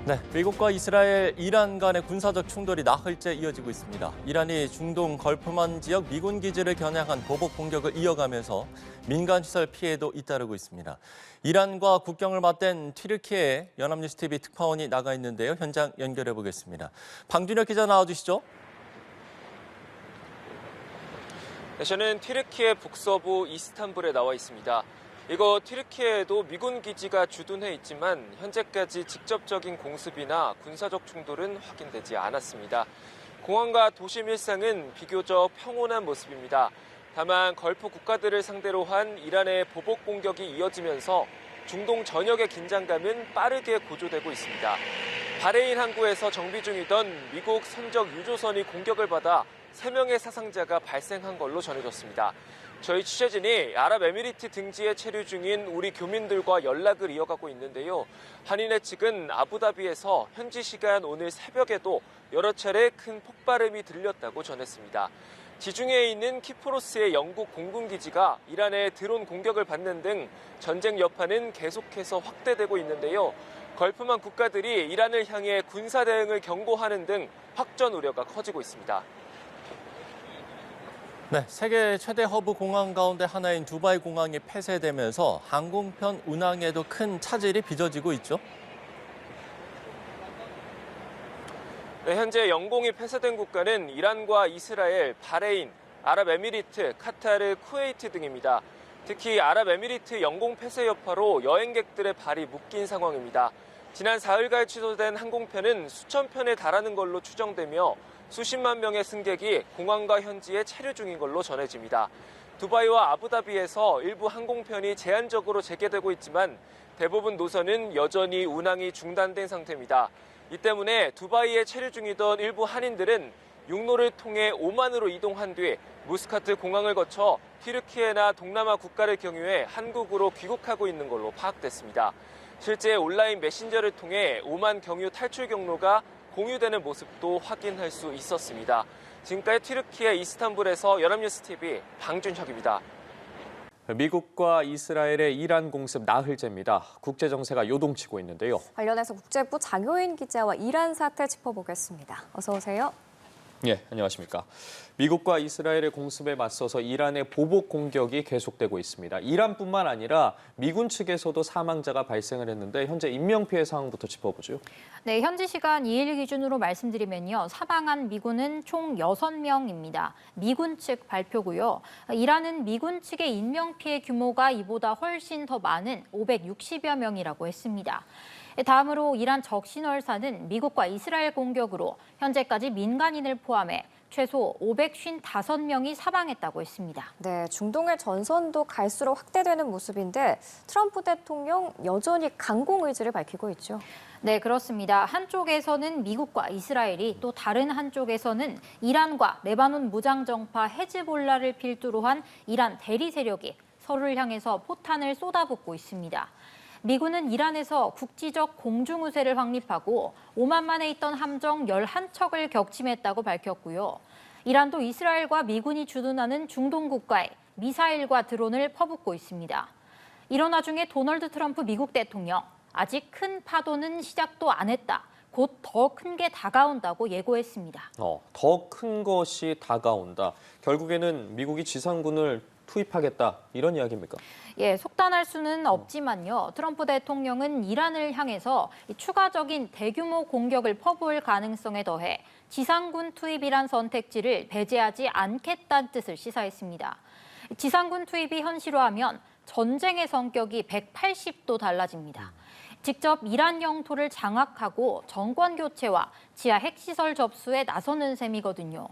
네, 미국과 이스라엘, 이란 간의 군사적 충돌이 나흘째 이어지고 있습니다. 이란이 중동 걸프만 지역 미군 기지를 겨냥한 보복 공격을 이어가면서 민간 시설 피해도 잇따르고 있습니다. 이란과 국경을 맞댄 튀르키예에 연합뉴스 TV 특파원이 나가 있는데요. 현장 연결해 보겠습니다. 방준혁 기자 나와주시죠. 네, 저는 튀르키예 북서부 이스탄불에 나와 있습니다. 이곳 튀르키예에도 미군 기지가 주둔해 있지만 현재까지 직접적인 공습이나 군사적 충돌은 확인되지 않았습니다. 공항과 도심 일상은 비교적 평온한 모습입니다. 다만 걸프 국가들을 상대로 한 이란의 보복 공격이 이어지면서 중동 전역의 긴장감은 빠르게 고조되고 있습니다. 바레인 항구에서 정비 중이던 미국 선적 유조선이 공격을 받아 3명의 사상자가 발생한 걸로 전해졌습니다. 저희 취재진이 아랍에미리트 등지에 체류 중인 우리 교민들과 연락을 이어가고 있는데요. 한인회 측은 아부다비에서 현지 시간 오늘 새벽에도 여러 차례 큰 폭발음이 들렸다고 전했습니다. 지중해에 있는 키프로스의 영국 공군기지가 이란의 드론 공격을 받는 등 전쟁 여파는 계속해서 확대되고 있는데요. 걸프만 국가들이 이란을 향해 군사 대응을 경고하는 등 확전 우려가 커지고 있습니다. 네, 세계 최대 허브 공항 가운데 하나인 두바이 공항이 폐쇄되면서 항공편 운항에도 큰 차질이 빚어지고 있죠. 네, 현재 영공이 폐쇄된 국가는 이란과 이스라엘, 바레인, 아랍에미리트, 카타르, 쿠웨이트 등입니다. 특히 아랍에미리트 영공 폐쇄 여파로 여행객들의 발이 묶인 상황입니다. 지난 사흘간 취소된 항공편은 수천 편에 달하는 걸로 추정되며 수십만 명의 승객이 공항과 현지에 체류 중인 걸로 전해집니다. 두바이와 아부다비에서 일부 항공편이 제한적으로 재개되고 있지만 대부분 노선은 여전히 운항이 중단된 상태입니다. 이 때문에 두바이에 체류 중이던 일부 한인들은 육로를 통해 오만으로 이동한 뒤 무스카트 공항을 거쳐 튀르키예나 동남아 국가를 경유해 한국으로 귀국하고 있는 걸로 파악됐습니다. 실제 온라인 메신저를 통해 오만 경유 탈출 경로가 공유되는 모습도 확인할 수 있었습니다. 지금까지 튀르키예 이스탄불에서 연합뉴스 TV 방준혁입니다. 미국과 이스라엘의 이란 공습 나흘째입니다. 국제 정세가 요동치고 있는데요. 관련해서 국제부 장효인 기자와 이란 사태 짚어보겠습니다. 어서 오세요. 네, 안녕하십니까. 미국과 이스라엘의 공습에 맞서서 이란의 보복 공격이 계속되고 있습니다. 이란뿐만 아니라 미군 측에서도 사망자가 발생을 했는데 현재 인명피해 상황부터 짚어보죠. 네, 현지 시간 2일 기준으로 말씀드리면요. 사망한 미군은 총 6명입니다. 미군 측 발표고요. 이란은 미군 측의 인명피해 규모가 이보다 훨씬 더 많은 560여 명이라고 했습니다. 다음으로 이란 적신월사는 미국과 이스라엘 공격으로 현재까지 민간인을 포함해 최소 555명이 사망했다고 했습니다. 네, 중동의 전선도 갈수록 확대되는 모습인데 트럼프 대통령 여전히 강공 의지를 밝히고 있죠. 네, 그렇습니다. 한쪽에서는 미국과 이스라엘이 또 다른 한쪽에서는 이란과 레바논 무장정파 헤즈볼라를 필두로 한 이란 대리 세력이 서로를 향해서 포탄을 쏟아붓고 있습니다. 미군은 이란에서 국지적 공중우세를 확립하고 오만만에 있던 함정 11척을 격침했다고 밝혔고요. 이란도 이스라엘과 미군이 주둔하는 중동 국가에 미사일과 드론을 퍼붓고 있습니다. 이런 와중에 도널드 트럼프 미국 대통령, 아직 큰 파도는 시작도 안 했다. 곧 더 큰 게 다가온다고 예고했습니다. 더 큰 것이 다가온다. 결국에는 미국이 지상군을 투입하겠다, 이런 이야기입니까? 예, 속단할 수는 없지만요. 트럼프 대통령은 이란을 향해서 추가적인 대규모 공격을 퍼부을 가능성에 더해 지상군 투입이란 선택지를 배제하지 않겠다는 뜻을 시사했습니다. 지상군 투입이 현실화하면 전쟁의 성격이 180도 달라집니다. 직접 이란 영토를 장악하고 정권 교체와 지하 핵시설 접수에 나서는 셈이거든요.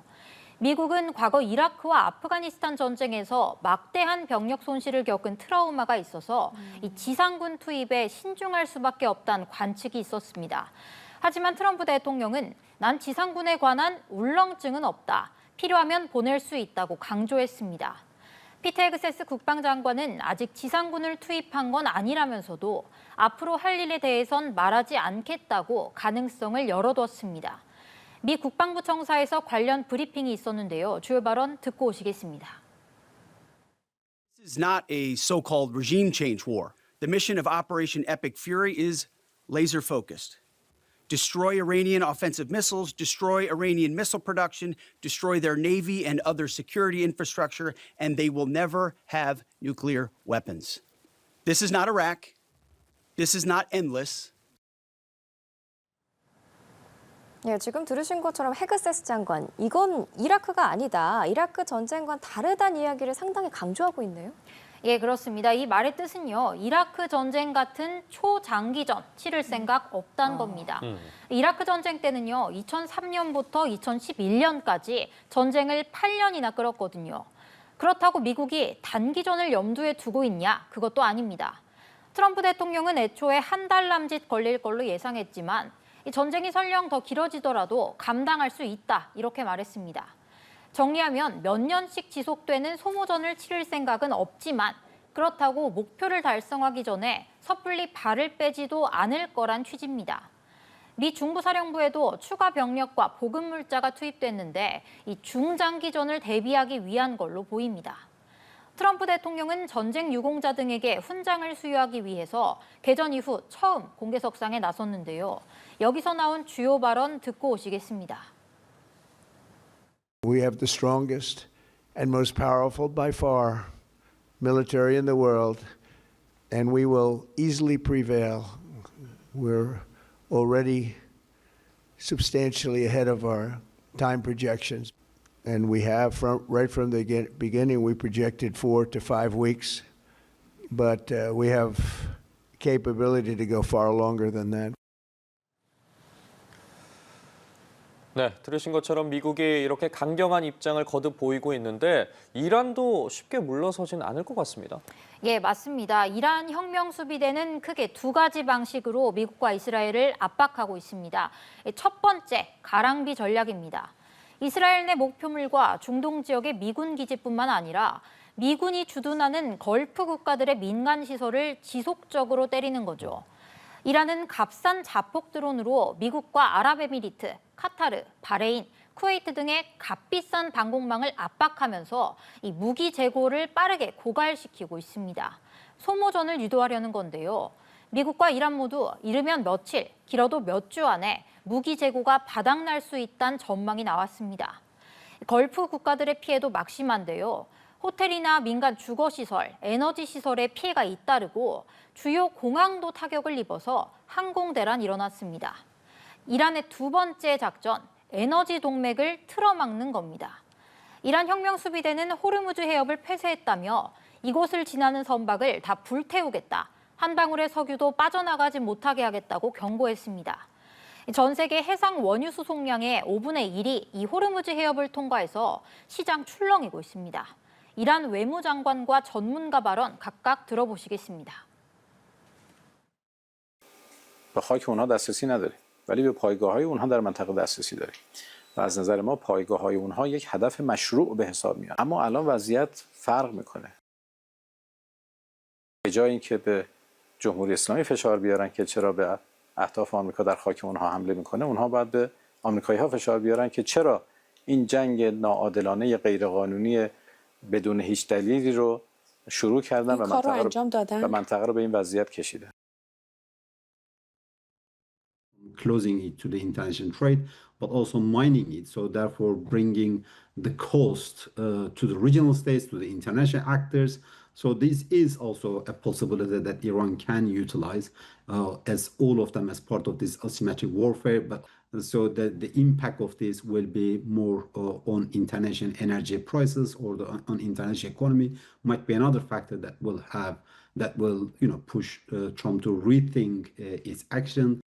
미국은 과거 이라크와 아프가니스탄 전쟁에서 막대한 병력 손실을 겪은 트라우마가 있어서 이 지상군 투입에 신중할 수밖에 없다는 관측이 있었습니다. 하지만 트럼프 대통령은 난 지상군에 관한 울렁증은 없다. 필요하면 보낼 수 있다고 강조했습니다. 피트 헤그세스 국방장관은 아직 지상군을 투입한 건 아니라면서도 앞으로 할 일에 대해선 말하지 않겠다고 가능성을 열어뒀습니다. 미 국방부 청사에서 관련 브리핑이 있었는데요. 주요 발언 듣고 오시겠습니다. This is not a so-called regime change war. The mission of Operation Epic Fury is laser-focused. destroy Iranian offensive missiles, destroy Iranian missile production, destroy their navy and other security infrastructure, and they will never have nuclear weapons. This is not Iraq. This is not endless. 예, 지금 들으신 것처럼 헤그세스 장관, 이건 이라크가 아니다. 이라크 전쟁과는 다르다는 이야기를 상당히 강조하고 있네요. 예, 그렇습니다. 이 말의 뜻은요, 이라크 전쟁 같은 초장기전 치를 생각 없다는 겁니다. 이라크 전쟁 때는요, 2003년부터 2011년까지 전쟁을 8년이나 끌었거든요. 그렇다고 미국이 단기전을 염두에 두고 있냐? 그것도 아닙니다. 트럼프 대통령은 애초에 한 달 남짓 걸릴 걸로 예상했지만 이 전쟁이 설령 더 길어지더라도 감당할 수 있다, 이렇게 말했습니다. 정리하면 몇 년씩 지속되는 소모전을 치를 생각은 없지만 그렇다고 목표를 달성하기 전에 섣불리 발을 빼지도 않을 거란 취지입니다. 미 중부사령부에도 추가 병력과 보급물자가 투입됐는데 이 중장기전을 대비하기 위한 걸로 보입니다. 트럼프 대통령은 전쟁 유공자 등에게 훈장을 수여하기 위해서 개전 이후 처음 공개석상에 나섰는데요. 여기서 나온 주요 발언 듣고 오시겠습니다. We have the strongest and most powerful by far military in the world, and we will easily prevail. We're already substantially ahead of our time projections. And we have, right from the beginning, we projected 4 to 5 weeks, but we have capability to go far longer than that. 네, 들으신 것처럼 미국이 이렇게 강경한 입장을 거듭 보이고 있는데 이란도 쉽게 물러서진 않을 것 같습니다. 예, 맞습니다. 이란 혁명수비대는 크게 두 가지 방식으로 미국과 이스라엘을 압박하고 있습니다. 첫 번째, 가랑비 전략입니다. 이스라엘 내 목표물과 중동 지역의 미군 기지뿐만 아니라 미군이 주둔하는 걸프 국가들의 민간 시설을 지속적으로 때리는 거죠. 이란은 값싼 자폭 드론으로 미국과 아랍에미리트, 카타르, 바레인, 쿠웨이트 등의 값비싼 방공망을 압박하면서 이 무기 재고를 빠르게 고갈시키고 있습니다. 소모전을 유도하려는 건데요. 미국과 이란 모두 이르면 며칠, 길어도 몇 주 안에 무기 재고가 바닥날 수 있다는 전망이 나왔습니다. 걸프 국가들의 피해도 막심한데요. 호텔이나 민간 주거시설, 에너지시설에 피해가 잇따르고 주요 공항도 타격을 입어서 항공대란 일어났습니다. 이란의 두 번째 작전, 에너지 동맥을 틀어막는 겁니다. 이란 혁명수비대는 호르무즈 해협을 폐쇄했다며 이곳을 지나는 선박을 다 불태우겠다. 한 방울의 석유도 빠져나가지 못하게 하겠다고 경고했습니다. 전 세계 해상 원유 수송량의 5분의 1이 이 호르무즈 해협을 통과해서 시장 출렁이고 있습니다. 이란 외무장관과 전문가 발언 각각 들어보시겠습니다. به خاک اونها دسترسی نداریم ولی به پایگاه‌های اونها در منطقه دسترسی داریم و از نظر ما پایگاه‌های اونها یک هدف مشروع به حساب میاد اما الان وضعیت فرق میکنه به جای اینکه به جمهوری اسلامی فشار بیارن که چرا به اهداف آمریکا در خاک اونها حمله میکنه اونها باید به آمریکایی‌ها فشار بیارن که چرا این جنگ ناعادلانه غیرقانونی بدون هیچ دلیلی رو شروع کردن و منطقه رو به این وضعیت کشیدن. Closing it to the international trade, but also mining it. So therefore bringing the cost to the regional states, to the international actors. So this is also a possibility that Iran can utilize as all of them as part of this asymmetric warfare. But so the impact of this will be more on international energy prices or on international economy might be another factor that will push Trump to rethink its action.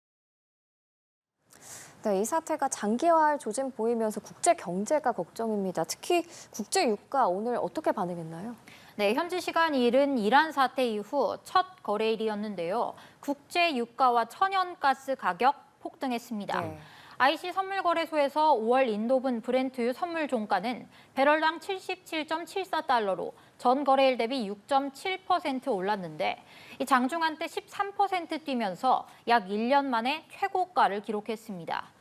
네, 이 사태가 장기화할 조짐 보이면서 국제 경제가 걱정입니다. 특히 국제 유가 오늘 어떻게 반응했나요? 네, 현지 시간 이른 이란 사태 이후 첫 거래일이었는데요. 국제 유가와 천연가스 가격 폭등했습니다. 네. IC 선물거래소에서 5월 인도분 브렌트유 선물 종가는 배럴당 77.74달러로 전 거래일 대비 6.7% 올랐는데 이 장중 한때 13% 뛰면서 약 1년 만에 최고가를 기록했습니다.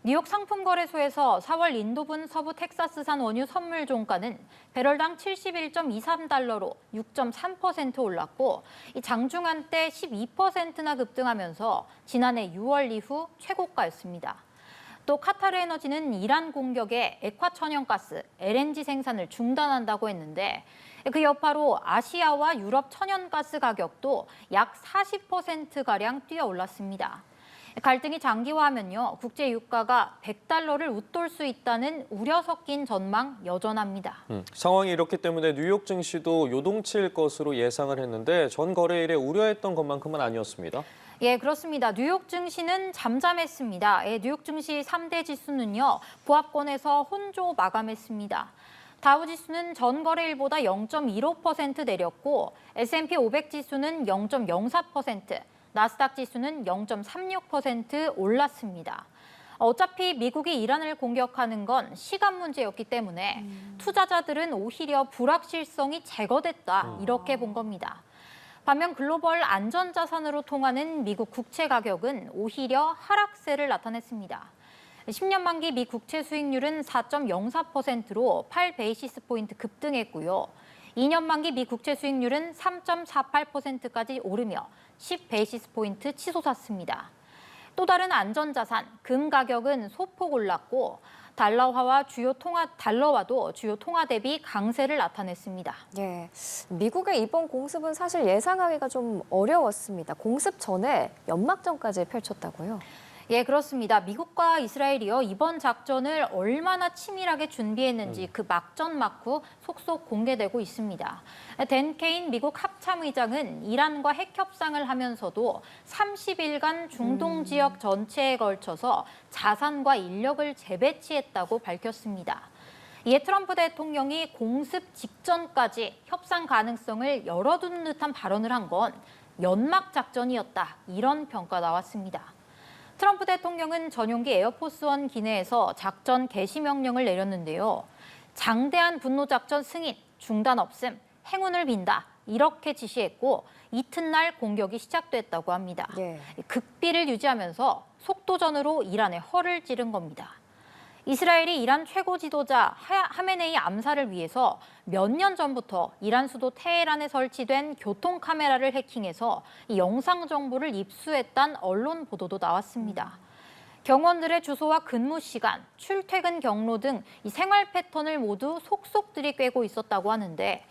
뉴욕 상품거래소에서 4월 인도분 서부 텍사스산 원유 선물 종가는 배럴당 71.23달러로 6.3% 올랐고 이 장중한 때 12%나 급등하면서 지난해 6월 이후 최고가였습니다. 또 카타르 에너지는 이란 공격에 액화 천연가스, LNG 생산을 중단한다고 했는데 그 여파로 아시아와 유럽 천연가스 가격도 약 40%가량 뛰어올랐습니다. 갈등이 장기화하면요, 국제 유가가 100달러를 웃돌 수 있다는 우려 섞인 전망 여전합니다. 상황이 이렇기 때문에 뉴욕 증시도 요동칠 것으로 예상을 했는데 전 거래일에 우려했던 것만큼은 아니었습니다. 예, 그렇습니다. 뉴욕 증시는 잠잠했습니다. 예, 뉴욕 증시 3대 지수는요, 보합권에서 혼조 마감했습니다. 다우 지수는 전 거래일보다 0.15% 내렸고 S&P 500 지수는 0.04%, 나스닥 지수는 0.36% 올랐습니다. 어차피 미국이 이란을 공격하는 건 시간 문제였기 때문에 투자자들은 오히려 불확실성이 제거됐다 이렇게 본 겁니다. 반면 글로벌 안전자산으로 통하는 미국 국채 가격은 오히려 하락세를 나타냈습니다. 10년 만기 미 국채 수익률은 4.04%로 8베이시스 포인트 급등했고요. 2년 만기 미 국채 수익률은 3.48%까지 오르며 10베이시스 포인트 치솟았습니다. 또 다른 안전자산, 금 가격은 소폭 올랐고 달러와도 주요 통화 대비 강세를 나타냈습니다. 예, 미국의 이번 공습은 사실 예상하기가 좀 어려웠습니다. 공습 전에 연막전까지 펼쳤다고요? 예, 그렇습니다. 미국과 이스라엘이요, 이번 작전을 얼마나 치밀하게 준비했는지 그 막전 막후 속속 공개되고 있습니다. 댄 케인 미국 합참의장은 이란과 핵 협상을 하면서도 30일간 중동 지역 전체에 걸쳐서 자산과 인력을 재배치했다고 밝혔습니다. 이에 트럼프 대통령이 공습 직전까지 협상 가능성을 열어둔 듯한 발언을 한 건 연막 작전이었다, 이런 평가 나왔습니다. 트럼프 대통령은 전용기 에어포스원 기내에서 작전 개시 명령을 내렸는데요. 장대한 분노작전 승인, 중단 없음, 행운을 빈다, 이렇게 지시했고 이튿날 공격이 시작됐다고 합니다. 예. 극비를 유지하면서 속도전으로 이란의 허를 찌른 겁니다. 이스라엘이 이란 최고 지도자 하메네이 암살을 위해서 몇 년 전부터 이란 수도 테헤란에 설치된 교통 카메라를 해킹해서 이 영상 정보를 입수했다는 언론 보도도 나왔습니다. 경원들의 주소와 근무 시간, 출퇴근 경로 등 이 생활 패턴을 모두 속속들이 꿰고 있었다고 하는데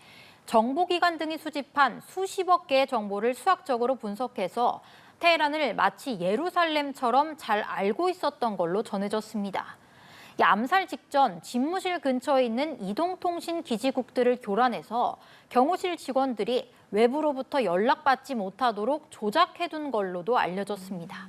정보기관 등이 수집한 수십억 개의 정보를 수학적으로 분석해서 테헤란을 마치 예루살렘처럼 잘 알고 있었던 걸로 전해졌습니다. 이 암살 직전 집무실 근처에 있는 이동통신 기지국들을 교란해서 경호실 직원들이 외부로부터 연락받지 못하도록 조작해둔 걸로도 알려졌습니다.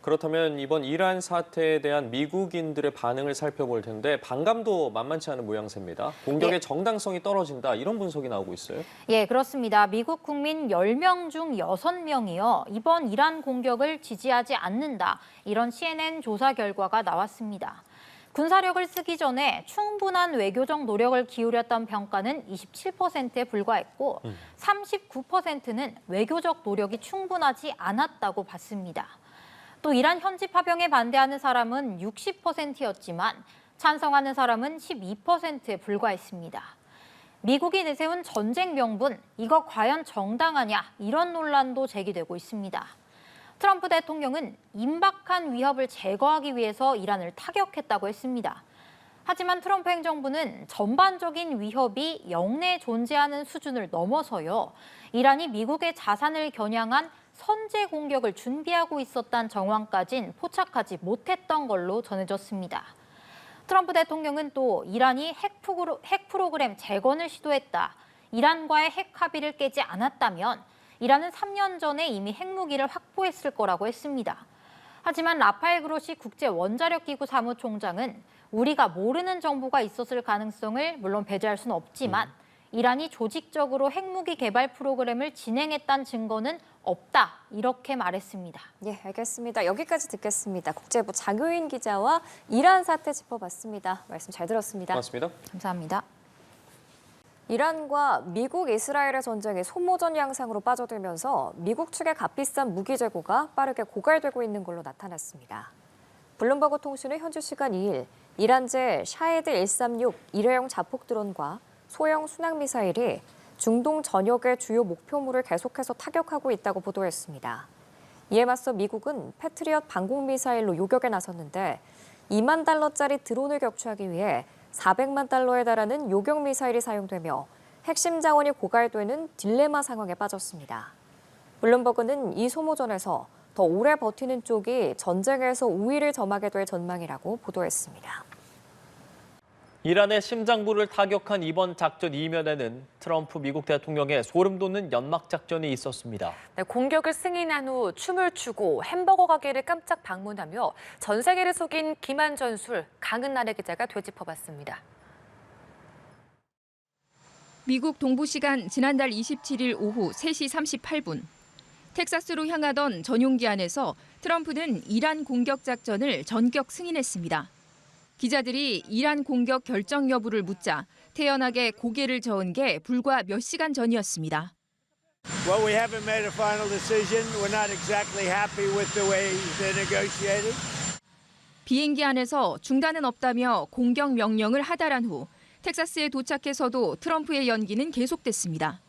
그렇다면 이번 이란 사태에 대한 미국인들의 반응을 살펴볼 텐데 반감도 만만치 않은 모양새입니다. 공격의 정당성이 떨어진다, 이런 분석이 나오고 있어요. 예, 그렇습니다. 미국 국민 10명 중 6명이요, 이번 이란 공격을 지지하지 않는다, 이런 CNN 조사 결과가 나왔습니다. 군사력을 쓰기 전에 충분한 외교적 노력을 기울였던 평가는 27%에 불과했고 39%는 외교적 노력이 충분하지 않았다고 봤습니다. 또 이란 현지 파병에 반대하는 사람은 60%였지만 찬성하는 사람은 12%에 불과했습니다. 미국이 내세운 전쟁 명분, 이거 과연 정당하냐, 이런 논란도 제기되고 있습니다. 트럼프 대통령은 임박한 위협을 제거하기 위해서 이란을 타격했다고 했습니다. 하지만 트럼프 행정부는 전반적인 위협이 영내에 존재하는 수준을 넘어서요, 이란이 미국의 자산을 겨냥한 선제 공격을 준비하고 있었다는 정황까진 포착하지 못했던 걸로 전해졌습니다. 트럼프 대통령은 또 이란이 핵 프로그램 재건을 시도했다, 이란과의 핵 합의를 깨지 않았다면 이란은 3년 전에 이미 핵무기를 확보했을 거라고 했습니다. 하지만 라파엘 그로시 국제원자력기구 사무총장은 우리가 모르는 정보가 있었을 가능성을 물론 배제할 수는 없지만 이란이 조직적으로 핵무기 개발 프로그램을 진행했다는 증거는 없다, 이렇게 말했습니다. 예, 알겠습니다. 여기까지 듣겠습니다. 국제부 장효인 기자와 이란 사태 짚어봤습니다. 말씀 잘 들었습니다. 고맙습니다. 감사합니다. 이란과 미국, 이스라엘의 전쟁이 소모전 양상으로 빠져들면서 미국 측의 값비싼 무기 재고가 빠르게 고갈되고 있는 걸로 나타났습니다. 블룸버그 통신은 현지 시간 2일 이란제 샤헤드 136 일회용 자폭 드론과 소형 순항 미사일이 중동 전역의 주요 목표물을 계속해서 타격하고 있다고 보도했습니다. 이에 맞서 미국은 패트리엇 방공 미사일로 요격에 나섰는데 $2만 달러짜리 드론을 격추하기 위해 $400만 달러에 달하는 요격 미사일이 사용되며 핵심 자원이 고갈되는 딜레마 상황에 빠졌습니다. 블룸버그는 이 소모전에서 더 오래 버티는 쪽이 전쟁에서 우위를 점하게 될 전망이라고 보도했습니다. 이란의 심장부를 타격한 이번 작전 이면에는 트럼프 미국 대통령의 소름 돋는 연막 작전이 있었습니다. 네, 공격을 승인한 후 춤을 추고 햄버거 가게를 깜짝 방문하며 전 세계를 속인 기만 전술 강은나래 기자가 되짚어봤습니다. 미국 동부 시간 지난달 27일 오후 3시 38분. 텍사스로 향하던 전용기 안에서 트럼프는 이란 공격 작전을 전격 승인했습니다. 기자들이 이란 공격 결정 여부를 묻자 태연하게 고개를 저은 게 불과 몇 시간 전이었습니다. Well, we haven't made a final decision. We're not exactly happy with the way they negotiated. 비행기 안에서 중단은 없다며 공격 명령을 하달한 후 텍사스에 도착해서도 트럼프의 연기는 계속됐습니다.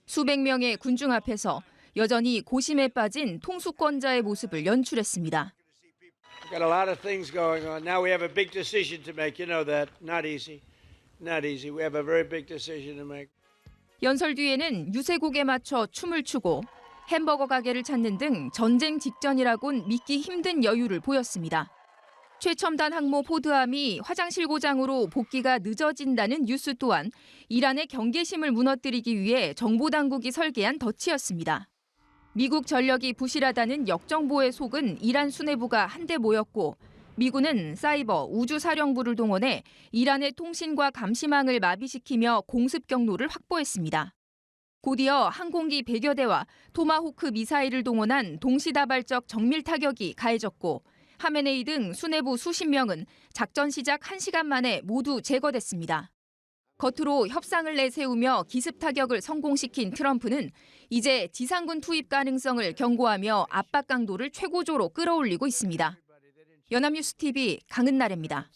수백 명의 군중 앞에서 여전히 고심에 빠진 통수권자의 모습을 연출했습니다. Got a lot of things going on. Now we have a big decision to make. You know that. Not easy. Not easy. We have a very big decision to make. 연설 뒤에는 유세곡에 맞춰 춤을 추고 햄버거 가게를 찾는 등 전쟁 직전이라곤 믿기 힘든 여유를 보였습니다. 최첨단 항모 포드함이 화장실 고장으로 복귀가 늦어진다는 뉴스 또한 이란의 경계심을 무너뜨리기 위해 정보당국이 설계한 덫이었습니다. 미국 전력이 부실하다는 역정보에 속은 이란 수뇌부가 한데 모였고 미군은 사이버 우주사령부를 동원해 이란의 통신과 감시망을 마비시키며 공습 경로를 확보했습니다. 곧이어 항공기 100여 대와 토마호크 미사일을 동원한 동시다발적 정밀 타격이 가해졌고 하메네이 등 수뇌부 수십 명은 작전 시작 1시간 만에 모두 제거됐습니다. 겉으로 협상을 내세우며 기습 타격을 성공시킨 트럼프는 이제 지상군 투입 가능성을 경고하며 압박 강도를 최고조로 끌어올리고 있습니다. 연합뉴스 TV 강은나래입니다.